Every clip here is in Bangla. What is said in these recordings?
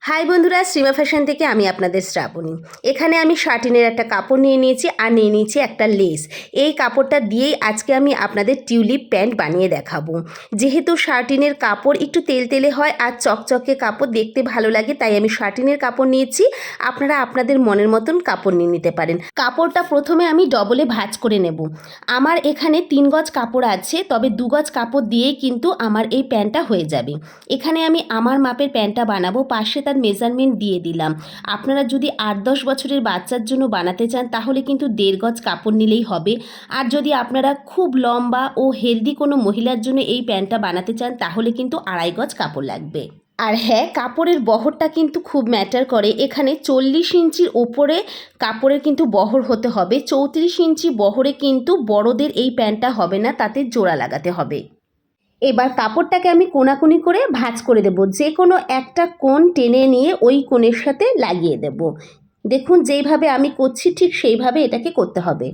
হাই বন্ধুরা, শ্রীমা ফ্যাশন থেকে আমি আপনাদের শ্রাবণী। এখানে আমি শার্টিনের একটা কাপড় নিয়ে নিয়েছি আর নিয়ে নিয়েছি একটা লেস। এই কাপড়টা দিয়েই আজকে আমি আপনাদের টিউলিপ প্যান্ট বানিয়ে দেখাবো। যেহেতু শার্টিনের কাপড় একটু তেলতেলে হয় আর চকচকে কাপড় দেখতে ভালো লাগে, তাই আমি শার্টিনের কাপড় নিয়েছি। আপনারা আপনাদের মনের মতন কাপড় নিয়ে নিতে পারেন। কাপড়টা প্রথমে আমি ডবলে ভাঁজ করে নেব। আমার এখানে 3 গজ কাপড় আছে, তবে 2 গজ কাপড় দিয়েই কিন্তু আমার এই প্যান্টটা হয়ে যাবে। এখানে আমি আমার মাপের প্যান্টটা বানাবো, পাশে তার মেজারমেন্ট দিয়ে দিলাম। আপনারা যদি 8-10 বছরের বাচ্চার জন্য বানাতে চান তাহলে কিন্তু 1.5 গজ কাপড় নিলেই হবে। আর যদি আপনারা খুব লম্বা ও হেলদি কোনো মহিলার জন্য এই প্যান্টটা বানাতে চান তাহলে কিন্তু 2.5 গজ কাপড় লাগবে। আর হ্যাঁ, কাপড়ের বহরটা কিন্তু খুব ম্যাটার করে। এখানে 40 ইঞ্চির ওপরে কাপড়ের কিন্তু বহর হতে হবে। 34 ইঞ্চি বহরে কিন্তু বড়দের এই প্যান্টটা হবে না, তাতে জোড়া লাগাতে হবে। এবার কাপড়টাকে আমি কোনাকুনি করে ভাঁজ করে দেব। যে কোনো একটা কোণ টেনে নিয়ে ওই কোণের সাথে লাগিয়ে দেব। দেখুন যেইভাবে আমি করছি ঠিক সেইভাবে এটাকে করতে হবে।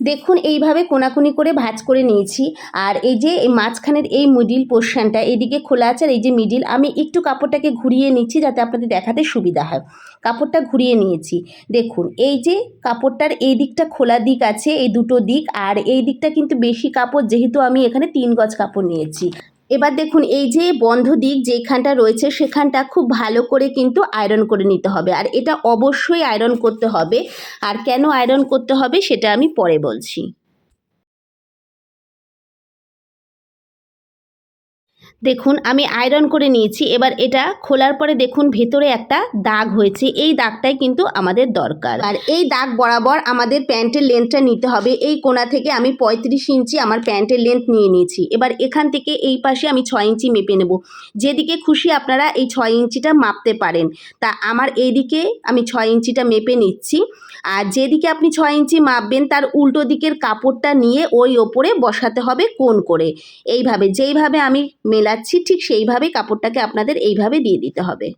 দেখুন এইভাবে কোনাকুনি করে ভাঁজ করে নিয়েছি। আর এই যে এই মাঝখানের এই মিডিল পোর্শনটা এদিকে খোলা আছে, আর এই যে মিডিল, আমি একটু কাপড়টাকে ঘুরিয়ে নিচ্ছি যাতে আপনাদের দেখাতে সুবিধা হয়। কাপড়টা ঘুরিয়ে নিয়েছি। দেখুন এই যে কাপড়টার এই দিকটা খোলা দিক আছে, এই দুটো দিক, আর এই দিকটা কিন্তু বেশি কাপড়, যেহেতু আমি এখানে 3 গজ কাপড় নিয়েছি। এবার দেখুন এই যে বন্ধ দিক যেখানটা রয়েছে সেখানটা খুব ভালো করে কিন্তু আয়রন করে নিতে হবে, আর এটা অবশ্যই আয়রন করতে হবে। আর কেন আয়রন করতে হবে সেটা আমি পরে বলছি। দেখুন আমি আয়রন করে নিয়েছি। এবার এটা খোলার পরে দেখুন ভেতরে একটা দাগ হয়েছে, এই দাগটাই কিন্তু আমাদের দরকার। আর এই দাগ বরাবর আমাদের প্যান্টের লেন্থটা নিতে হবে। এই কোণা থেকে আমি 35 ইঞ্চি আমার প্যান্টের লেন্থ নিয়ে নিয়েছি। এবার এখান থেকে এই পাশে আমি 6 ইঞ্চি মেপে নেব। যেদিকে খুশি আপনারা এই 6 ইঞ্চিটা মাপতে পারেন। তা আমার এইদিকে আমি 6 ইঞ্চিটা মেপে নিচ্ছি। আর যেদিকে আপনি 6 ইঞ্চি মাপবেন তার উল্টো দিকের কাপড়টা নিয়ে ওই ওপরে বসাতে হবে কোণ করে। এইভাবে যেইভাবে আমি মেলাচ্ছি ঠিক সেইভাবেই কাপড়টাকে আপনাদের এইভাবে দিয়ে দিতে হবে।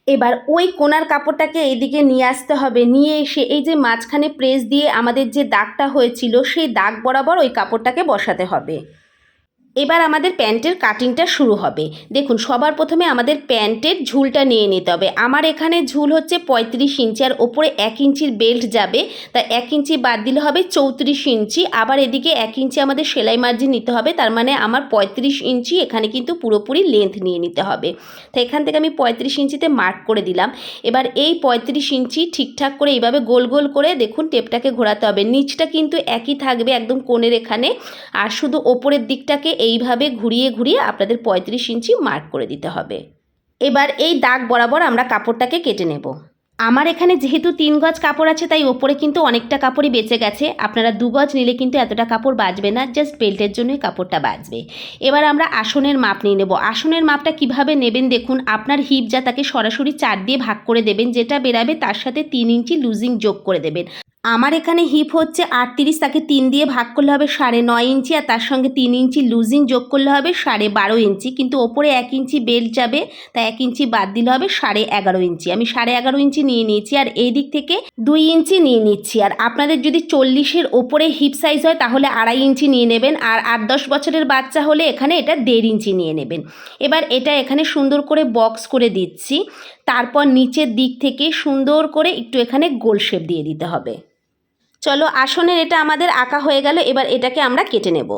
এবার ওই কোণার কাপড়টাকে এইদিকে নিয়ে আসতে হবে। নিয়ে এসে এই যে মাঝখানে প্রেস দিয়ে আমাদের যে দাগটা হয়েছিল সেই দাগ বরাবর ওই কাপড়টাকে বসাতে হবে। এবার আমাদের প্যান্টের কাটিংটা শুরু হবে। দেখুন সবার প্রথমে আমাদের প্যান্টের ঝুলটা নিয়ে নিতে হবে। আমার এখানে ঝুল হচ্ছে 35 ইঞ্চি, আর ওপরে 1 ইঞ্চির বেল্ট যাবে, তা 1 ইঞ্চি বাদ দিলে হবে 34 ইঞ্চি। আবার এদিকে 1 ইঞ্চি আমাদের সেলাই মার্জিন নিতে হবে, তার মানে আমার 35 ইঞ্চি এখানে কিন্তু পুরোপুরি লেন্থ নিয়ে নিতে হবে। তো এখান থেকে আমি 35 ইঞ্চিতে মার্ক করে দিলাম। এবার এই 35 ইঞ্চি ঠিকঠাক করে এইভাবে গোল গোল করে দেখুন টেপটাকে ঘোরাতে হবে। নিচটা কিন্তু একই থাকবে একদম কোণের এখানে, আর শুধু ওপরের দিকটাকে এইভাবে ঘুরিয়ে ঘুরিয়ে আপনাদের 35 ইঞ্চি মার্ক করে দিতে হবে। এবার এই দাগ বরাবর আমরা কাপড়টাকে কেটে নেব। আমার এখানে যেহেতু 3 গজ কাপড় আছে তাই ওপরে কিন্তু অনেকটা কাপড়ই বেঁচে গেছে। আপনারা 2 গজ নিলে কিন্তু এতটা কাপড় বাঁচবে না, জাস্ট বেল্টের জন্যই কাপড়টা বাঁচবে। এবার আমরা আসনের মাপ নিয়ে নেব। আসনের মাপটা কিভাবে নেবেন দেখুন, আপনার হিপ যা তাকে সরাসরি 4 দিয়ে ভাগ করে দেবেন, যেটা বেরাবে তার সাথে 3 ইঞ্চি লুজিং যোগ করে দেবেন। আমার এখানে হিপ হচ্ছে 38, তাকে 3 দিয়ে ভাগ করলে হবে 9.5 ইঞ্চি, আর তার সঙ্গে 3 ইঞ্চি লুজিং যোগ করলে হবে 12.5 ইঞ্চি। কিন্তু ওপরে 1 ইঞ্চি বেল্ট যাবে, তাই 1 ইঞ্চি বাদ দিলে হবে 11.5 ইঞ্চি। আমি 11.5 ইঞ্চি নিয়ে নিয়েছি, আর এই দিক থেকে 2 ইঞ্চি নিয়ে নিচ্ছি। আর আপনাদের যদি 40-এর ওপরে হিপ সাইজ হয় তাহলে 2.5 ইঞ্চি নিয়ে নেবেন, আর 8-10 বছরের বাচ্চা হলে এখানে এটা 1.5 ইঞ্চি নিয়ে নেবেন। এবার এটা এখানে সুন্দর করে বক্স করে দিচ্ছি। তারপর নিচের দিক থেকে সুন্দর করে একটু এখানে গোল শেপ দিয়ে দিতে হবে। চলো আসনের এটা আমাদের আঁকা হয়ে গেল। এবার এটাকে আমরা কেটে নেব।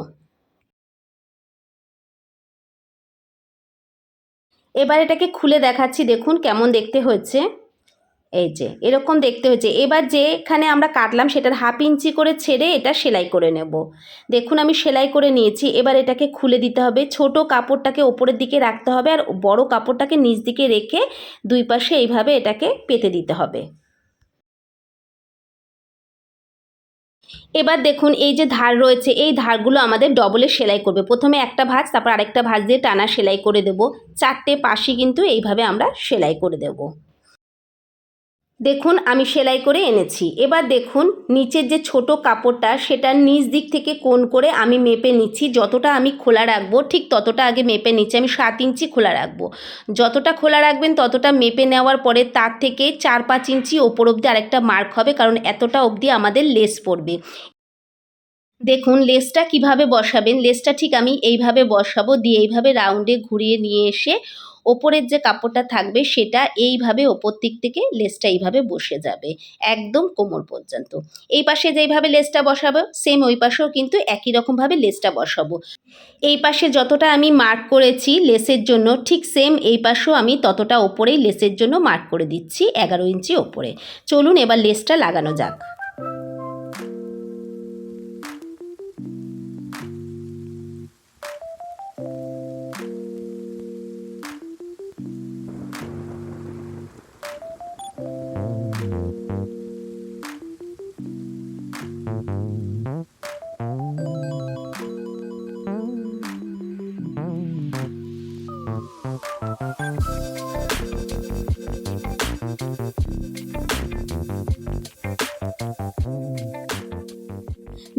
এবার এটাকে খুলে দেখাচ্ছি, দেখুন কেমন দেখতে হচ্ছে। এই যে এরকম দেখতে হচ্ছে। এবার যেখানে আমরা কাটলাম সেটার 1/2 ইঞ্চি করে ছেড়ে এটা সেলাই করে নেব। দেখুন আমি সেলাই করে নিয়েছি। এবার এটাকে খুলে দিতে হবে। ছোট কাপড়টাকে ওপরের দিকে রাখতে হবে, আর বড় কাপড়টাকে নিচ দিকে রেখে দুই পাশে এইভাবে এটাকে পেতে দিতে হবে। এবার দেখুন এই যে ধার রয়েছে এই ধারগুলো আমাদের ডবলে সেলাই করবে। প্রথমে একটা ভাঁজ, তারপর আরেকটা ভাঁজ দিয়ে টানা সেলাই করে দেব। 4টে পাশই কিন্তু এইভাবে আমরা সেলাই করে দেব। দেখুন আমি সেলাই করে এনেছি। এবার দেখুন নিচের যে ছোট কাপড়টা সেটার নিচ দিক থেকে কোণ করে আমি মেপে নিচ্ছি। যতটা আমি খোলা রাখবো ঠিক ততটা আগে মেপে নিচ্ছি। আমি 7 ইঞ্চি খোলা রাখবো। যতটা খোলা রাখবেন ততটা মেপে নেওয়ার পরে তার থেকে 4-5 ইঞ্চি ওপর অবধি আরেকটা মার্ক হবে, কারণ এতটা অবধি আমাদের লেস পড়বে। দেখুন লেসটা কিভাবে বসাবেন, লেসটা ঠিক আমি এইভাবে বসাবো, দিয়ে এইভাবে রাউন্ডে ঘুরিয়ে নিয়ে এসে ওপরের যে কাপড়টা থাকবে সেটা এইভাবে ওপর দিক থেকে লেসটা এইভাবে বসে যাবে একদম কোমর পর্যন্ত। এই পাশে যেইভাবে লেসটা বসাবো সেম ওই পাশেও কিন্তু একই রকমভাবে লেসটা বসাবো। এই পাশে যতটা আমি মার্ক করেছি লেসের জন্য ঠিক সেম এই পাশেও আমি ততটা ওপরেই লেসের জন্য মার্ক করে দিচ্ছি 11 ইঞ্চি ওপরে। চলুন এবার লেসটা লাগানো যাক।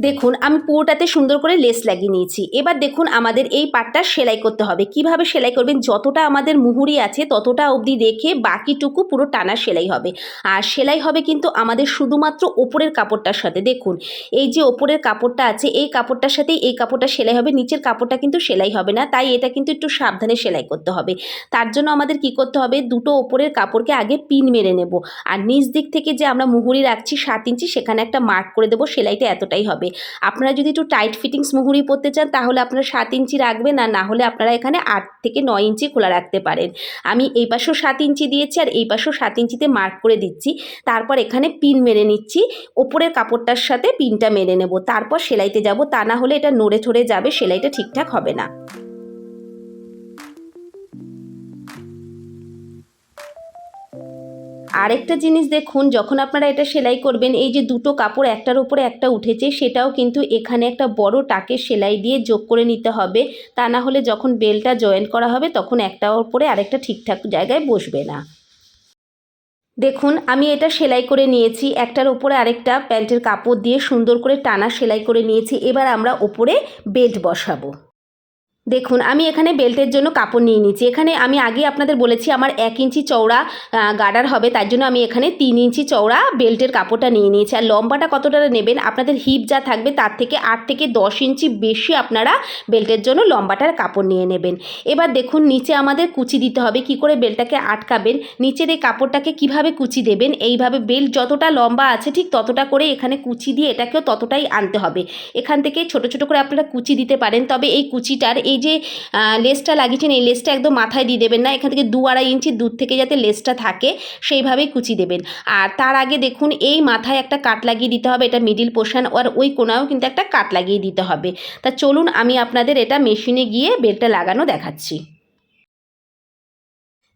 দেখুন আমি পুরোটাতে সুন্দর করে লেস লাগিয়ে নিয়েছি। এবার দেখুন আমাদের এই পাটটা সেলাই করতে হবে। কিভাবে সেলাই করবেন, যতটা আমাদের মুহুরি আছে ততটা অবধি রেখে বাকিটুকু পুরো টানা সেলাই হবে। আর সেলাই হবে কিন্তু আমাদের শুধুমাত্র ওপরের কাপড়টার সাথে। দেখুন এই যে ওপরের কাপড়টা আছে এই কাপড়টার সাথেই এই কাপড়টা সেলাই হবে, নিচের কাপড়টা কিন্তু সেলাই হবে না, তাই এটা কিন্তু একটু সাবধানে সেলাই করতে হবে। তার জন্য আমাদের কি করতে হবে, দুটো ওপরের কাপড়কে আগে পিন মেরে নেব, আর নিচ দিক থেকে যে আমরা মুহুরি রাখছি 7 ইঞ্চি সেখানে একটা মার্ক করে দেবো, সেলাইটা এতটাই হবে। আপনারা যদি একটু টাইট ফিটিংস মুহুরি পরতে চান তাহলে আপনারা 7 ইঞ্চি রাখবেন, আর না হলে আপনারা এখানে 8 থেকে 9 ইঞ্চি খোলা রাখতে পারেন। আমি এই পাশেও 7 ইঞ্চি দিয়েছি আর এই পাশেও 7 ইঞ্চিতে মার্ক করে দিচ্ছি। তারপর এখানে পিন মেরে নিচ্ছি, ওপরের কাপড়টার সাথে পিনটা মেরে নেব, তারপর সেলাইতে যাব, তা না হলে এটা নড়ে চড়ে যাবে, সেলাইটা ঠিকঠাক হবে না। আরেকটা জিনিস দেখুন, যখন আপনারা এটা সেলাই করবেন এই যে দুটো কাপড় একটার উপরে একটা উঠেছে সেটাও কিন্তু এখানে একটা বড় টাকের সেলাই দিয়ে যোগ করে নিতে হবে, তা না হলে যখন বেলটা জয়েন করা হবে তখন একটার উপরে আরেকটা ঠিকঠাক জায়গায় বসবে না। দেখুন আমি এটা সেলাই করে নিয়েছি, একটার উপরে আরেকটা প্যান্টের কাপড় দিয়ে সুন্দর করে টানা সেলাই করে নিয়েছি। এবার আমরা ওপরে বেল্ট বসাবো। দেখুন আমি এখানে বেল্টের জন্য কাপড় নিয়ে নিচ্ছি। এখানে আমি আগে আপনাদের বলেছি আমার 1 ইঞ্চি চওড়া গার্ডার হবে, তার জন্য আমি এখানে 3 ইঞ্চি চওড়া বেল্টের কাপড়টা নিয়ে নিয়েছি। আর লম্বাটা কতটা নেবেন, আপনাদের হিপ যা থাকবে তার থেকে 8 থেকে 10 ইঞ্চি বেশি আপনারা বেল্টের জন্য লম্বাটার কাপড় নিয়ে নেবেন। এবার দেখুন নিচে আমাদের কুচি দিতে হবে, কি করে বেল্টটাকে আটকাবেন, নিচের এই কাপড়টাকে কিভাবে কুচি দেবেন, এইভাবে বেল্ট যতটা লম্বা আছে ঠিক ততটা করে এখানে কুচি দিয়ে এটাকেও ততটাই আনতে হবে। এখান থেকে ছোট ছোট করে আপনারা কুচি দিতে পারেন, তবে এই কুচিটার এই যে লেসটা লাগিয়েছেন এই লেসটা একদম মাথায় দিয়ে দেবেন না, এখান থেকে 2-2.5 ইঞ্চি দূর থেকে যাতে লেসটা থাকে সেইভাবেই কুচি দেবেন। আর তার আগে দেখুন এই মাথায় একটা কাট লাগিয়ে দিতে হবে, এটা মিডিল পোর্শন, আর ওই কোণাও কিন্তু একটা কাট লাগিয়ে দিতে হবে। তা চলুন আমি আপনাদের এটা মেশিনে গিয়ে বেল্টটা লাগানো দেখাচ্ছি।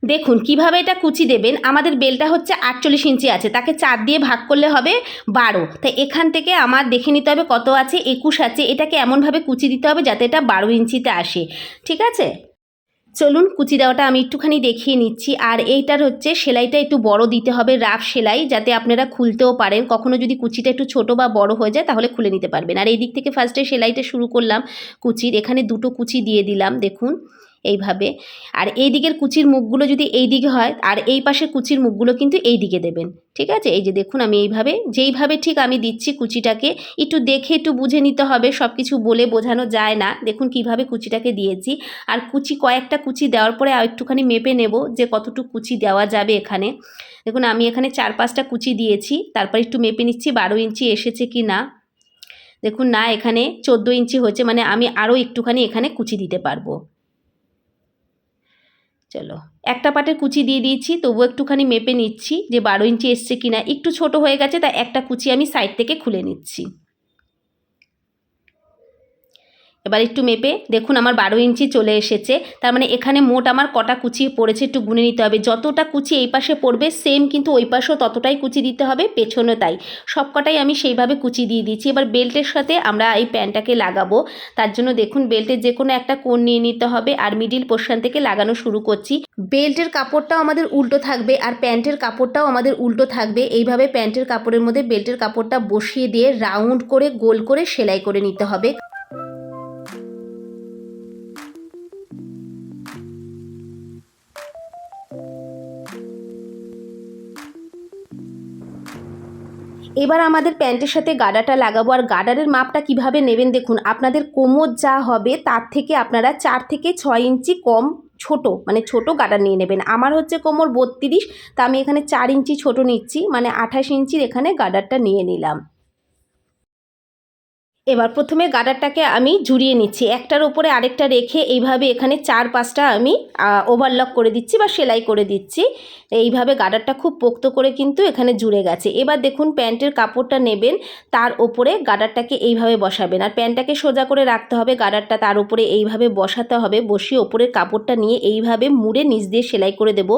দেখুন কিভাবে এটা কুচি দেবেন, আমাদের বেলটা হচ্ছে 48 ইঞ্চি আছে, তাকে 4 দিয়ে ভাগ করলে হবে 12, তাই এখান থেকে আমার দেখে নিতে হবে কত আছে, 21 আছে, এটাকে এমনভাবে কুচি দিতে হবে যাতে এটা 12 ইঞ্চিতে আসে। ঠিক আছে, চলুন কুচি দেওয়াটা আমি একটুখানি দেখিয়ে নিচ্ছি। আর এইটার হচ্ছে সেলাইটা একটু বড় দিতে হবে, রাফ সেলাই, যাতে আপনারা খুলতেও পারেন, কখনো যদি কুচিটা একটু ছোট বা বড় হয়ে যায় তাহলে খুলে নিতে পারবেন। আর এই দিক থেকে ফার্স্টে সেলাইটা শুরু করলাম কুচির, এখানে দুটো কুচি দিয়ে দিলাম দেখুন এইভাবে। আর এই দিকের কুচির মুখগুলো যদি এই দিকে হয় আর এই পাশের কুচির মুখগুলো কিন্তু এই দিকে দেবেন। ঠিক আছে, এই যে দেখুন আমি এইভাবে যেইভাবে ঠিক আমি দিচ্ছি কুচিটাকে একটু দেখে একটু বুঝে নিতে হবে, সব কিছু বলে বোঝানো যায় না। দেখুন কিভাবে কুচিটাকে দিয়েছি, আর কুচি কয়েকটা কুচি দেওয়ার পরে আর একটুখানি মেপে নেব যে কতটুকু কুচি দেওয়া যাবে এখানে। দেখুন আমি এখানে 4-5টা কুচি দিয়েছি, তারপর একটু মেপে নিচ্ছি 12 ইঞ্চি এসেছে কি না। দেখুন না, এখানে 14 ইঞ্চি হয়েছে, মানে আমি আরও একটুখানি এখানে কুচি দিতে পারবো। চলো একটা পাটের কুচি দিয়ে দিয়েছি, তবু একটুখানি মেপে নিচ্ছি যে 12 ইঞ্চি এসছে কিনা, একটু ছোট হয়ে গেছে তাই একটা কুচি আমি সাইড থেকে খুলে নিচ্ছি। এবার একটু মেপে দেখুন আমার 12 ইঞ্চি চলে এসেছে, তার মানে এখানে মোট আমার কটা কুচি পড়েছে একটু গুনে নিতে হবে, যতটা কুচি এই পাশে পড়বে সেম কিন্তু ওই পাশেও ততটাই কুচি দিতে হবে, পেছনে তাই, সব কটাই আমি সেইভাবে কুচি দিয়ে দিচ্ছি। এবার বেল্টের সাথে আমরা এই প্যান্টটাকে লাগাবো, তার জন্য দেখুন বেল্টের যে কোনো একটা কোণ নিয়ে নিতে হবে, আর মিডিল পোর্শন থেকে লাগানো শুরু করছি। বেল্টের কাপড়টাও আমাদের উল্টো থাকবে আর প্যান্টের কাপড়টাও আমাদের উল্টো থাকবে, এইভাবে প্যান্টের কাপড়ের মধ্যে বেল্টের কাপড়টা বসিয়ে দিয়ে রাউন্ড করে গোল করে সেলাই করে নিতে হবে। এবার আমাদের প্যান্টের সাথে গার্ডারটা লাগাবো। আর গার্ডারের মাপটা কিভাবে নেবেন দেখুন, আপনাদের কোমর যা হবে তার থেকে আপনারা 4 থেকে 6 ইঞ্চি কম ছোট, মানে ছোট গার্ডার নিয়ে নেবেন। আমার হচ্ছে কোমর 32, তা আমি এখানে 4 ইঞ্চি ছোট নিচ্ছি, মানে 28 ইঞ্চির এখানে গার্ডারটা নিয়ে নিলাম। এবার প্রথমে গার্ডারটাকে আমি জুড়িয়ে নিচ্ছি, একটার উপরে আরেকটা রেখে এইভাবে এখানে 4-5টা আমি ওভারলক করে দিচ্ছি বা সেলাই করে দিচ্ছি। এইভাবে গার্ডারটা খুব পোক্ত করে কিন্তু এখানে জুড়ে গেছে। এবার দেখুন প্যান্টের কাপড়টা নেবেন, তার ওপরে গার্ডারটাকে এইভাবে বসাবেন, আর প্যান্টটাকে সোজা করে রাখতে হবে, গার্ডারটা তার উপরে এইভাবে বসাতে হবে। বসিয়ে ওপরের কাপড়টা নিয়ে এইভাবে মুড়ে নিচ দিয়ে সেলাই করে দেব।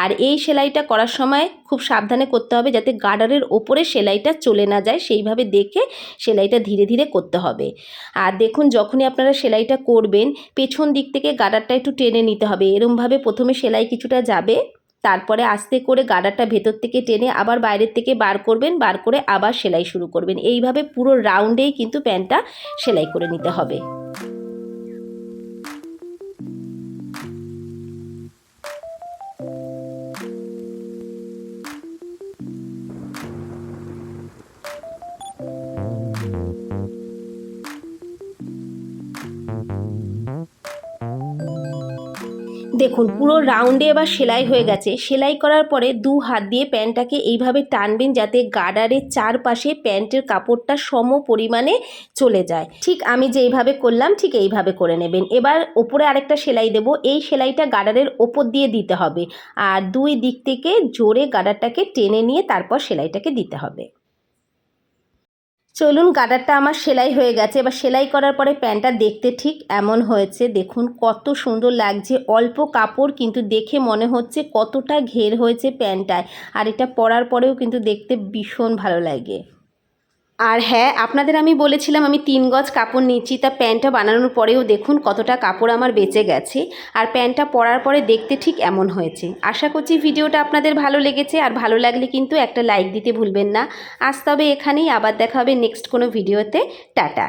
আর এই সেলাইটা করার সময় খুব সাবধানে করতে হবে যাতে গার্ডারের ওপরে সেলাইটা চলে না যায়, সেইভাবে দেখে সেলাইটা ধীরে ধীরে করতে হবে। আর দেখুন যখনই আপনারা সেলাইটা করবেন পেছন দিক থেকে গার্ডারটা একটু টেনে নিতে হবে। এরমভাবে প্রথমে সেলাই কিছুটা যাবে, তারপরে আস্তে করে গার্ডারটা ভেতর থেকে টেনে আবার বাইরের থেকে বার করবেন, বার করে আবার সেলাই শুরু করবেন। এইভাবে পুরো রাউন্ডেই কিন্তু প্যান্টটা সেলাই করে নিতে হবে। দেখুন পুরো রাউন্ডে এবার সেলাই হয়ে গেছে। সেলাই করার পরে 2 হাত দিয়ে প্যান্টটাকে এইভাবে টানবেন যাতে গার্ডারের চারপাশে প্যান্টের কাপড়টা সম পরিমাণে চলে যায়। ঠিক আমি যেইভাবে করলাম ঠিক এইভাবে করে নেবেন। এবার ওপরে আরেকটা সেলাই দেব, এই সেলাইটা গার্ডারের ওপর দিয়ে দিতে হবে, আর 2 দিক থেকে জোরে গার্ডারটাকে টেনে নিয়ে তারপর সেলাইটাকে দিতে হবে। চলুন গার্ডারটা আমার সেলাই হয়ে গেছে। এবার সেলাই করার পরে প্যান্টটা দেখতে ঠিক এমন হয়েছে, দেখুন কত সুন্দর লাগছে। অল্প কাপড় কিন্তু দেখে মনে হচ্ছে কতটা ঘের হয়েছে প্যান্টটায়, আর এটা পরার পরেও কিন্তু দেখতে ভীষণ ভালো লাগে। আর হ্যাঁ, আপনাদের আমি বলেছিলাম আমি 3 গজ কাপড় নিচ্ছি, তা প্যান্টটা বানানোর পরেও দেখুন কতটা কাপড় আমার বেঁচে গেছে, আর প্যান্টটা পরার পরে দেখতে ঠিক এমন হয়েছে। আশা করছি ভিডিওটা আপনাদের ভালো লেগেছে, আর ভালো লাগলে কিন্তু একটা লাইক দিতে ভুলবেন না। আজ তবে এখানেই, আবার দেখা হবে নেক্সট কোনো ভিডিওতে। টাটা।